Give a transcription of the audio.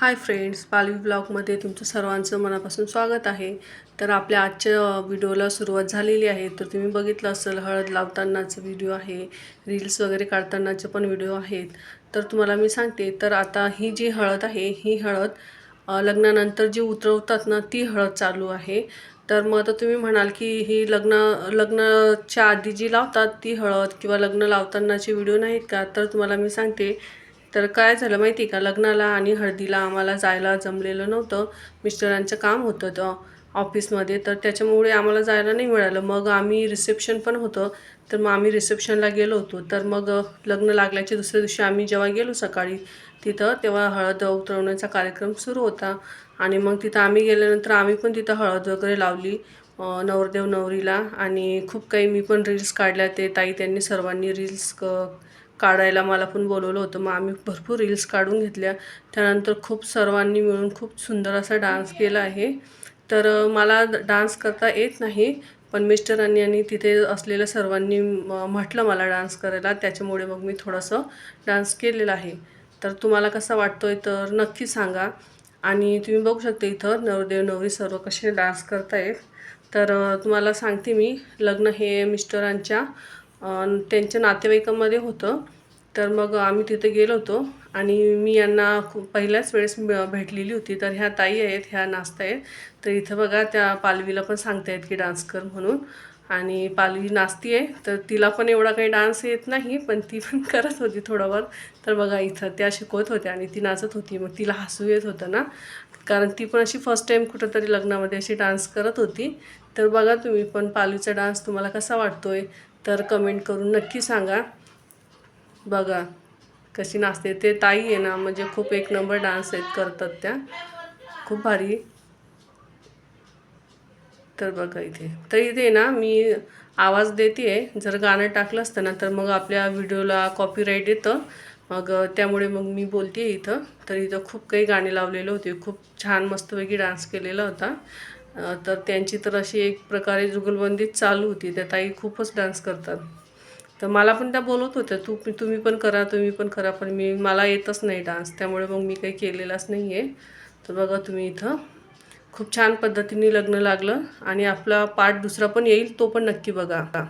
Hi friends, पालवी ब्लॉगमध्ये तुमचं सर्वांचं मनापासून स्वागत आहे। तर आपल्या आजच्या व्हिडिओला सुरुवात झालेली आहे। तर तुम्ही बघितलं असेल हळद लावतानाचा व्हिडिओ आहे, रील्स वगैरे काढतानाचे पण व्हिडिओ आहेत। तर तुम्हाला मी सांगते, तर आता ही जी हळद आहे, ही हळद लग्नानंतर जी उतरवतात ना, ती हळद चालू आहे। तर मग आता तुम्ही म्हणाल की ही लग्नाच्या आधी जी लावतात ती हळद किंवा लग्न लावतानाचे व्हिडिओ नाहीत का? तर तुम्हाला मी सांगते, तर काय झालं माहिती आहे का, लग्नाला आणि हळदीला आम्हाला जायला जमलेलं नव्हतं। मिस्टरांचं काम होतं ऑफिसमध्ये, तर त्याच्यामुळे आम्हाला जायला नाही मिळालं। मग आम्ही रिसेप्शन पण होतं, तर मग आम्ही रिसेप्शनला गेलो होतो। तर मग लग्न लागल्याच्या दुसऱ्या दिवशी आम्ही जेव्हा गेलो सकाळी तिथं, तेव्हा हळद उतरवण्याचा कार्यक्रम सुरू होता। आणि मग तिथं आम्ही गेल्यानंतर आम्ही पण तिथं हळद वगैरे लावली नवरदेव नवरीला। आणि खूप काही मी पण रील्स काढल्या, ते ताई त्यांनी सर्वांनी रील्स काढायला मला पण बोलवलं होतं। मग आम्ही भरपूर रील्स काढून घेतल्या। त्यानंतर खूप सर्वांनी मिळून खूप सुंदर असा डान्स केला आहे। तर मला डान्स करता येत नाही, पण मिस्टरांनी आणि तिथे असलेल्या सर्वांनी म्हटलं मला डान्स करायला, त्याच्यामुळे मग मी थोडंसं डान्स केलेला आहे। तर तुम्हाला कसा वाटतोय तर नक्की सांगा। आणि तुम्ही बघू शकता इथं नवरदेव नवरी सर्व कसे डान्स करतायत। तर तुम्हाला सांगते मी, लग्न हे मिस्टरांच्या त्यांच्या नातेवाईकांमध्ये होतं। तर मग आम्ही तिथे गेलो होतो आणि मी यांना खूप पहिल्याच वेळेस भेटलेली होती। तर ह्या ताई आहेत, ह्या नाचत आहेत। तर इथं बघा त्या पालवीला पण सांगतायत की डान्स कर म्हणून। आणि पालवी नाचती आहे, तर तिला पण एवढा काही डान्स येत नाही, पण ती पण करत होती थोडंफार। तर बघा इथं त्या शिकवत होत्या आणि ती नाचत होती। मग तिला हसू येत होतं ना, कारण ती पण अशी फर्स्ट टाईम कुठंतरी लग्नामध्ये अशी डान्स करत होती। तर बघा तुम्ही पण पालवीचा डान्स तुम्हाला कसा वाटतोय तर कमेंट करून नक्की सांगा। बघा कशी नाचते ते ताई आहे ना, म्हणजे खूप एक नंबर डान्स करतात त्या, खूप भारी। तर बघा इथे ना मी आवाज देते आहे, जर गाणं टाकलं असतं ना तर मग आपल्या व्हिडिओला कॉपीराईट येतं। मग त्यामुळे मग मी बोलते इथं। तर इथं खूप काही गाणी लावलेले होते, खूप छान मस्तपैकी डान्स केलेला होता। तर त्यांची तर अशी एक प्रकारे जुगलबंदीच चालू होती, त्या ताई खूपच डान्स करतात। तर मला पण त्या बोलत होत्या तुम्ही पण करा, तुम्ही पण करा, पण मला येतच नाही डान्स, त्यामुळे मग मी काही केलेलाच नाही आहे। तर बघा तुम्ही इथं खूप छान पद्धतीने लग्न लागलं आणि आपला पार्ट दुसरा पण येईल, तो पण नक्की बघा।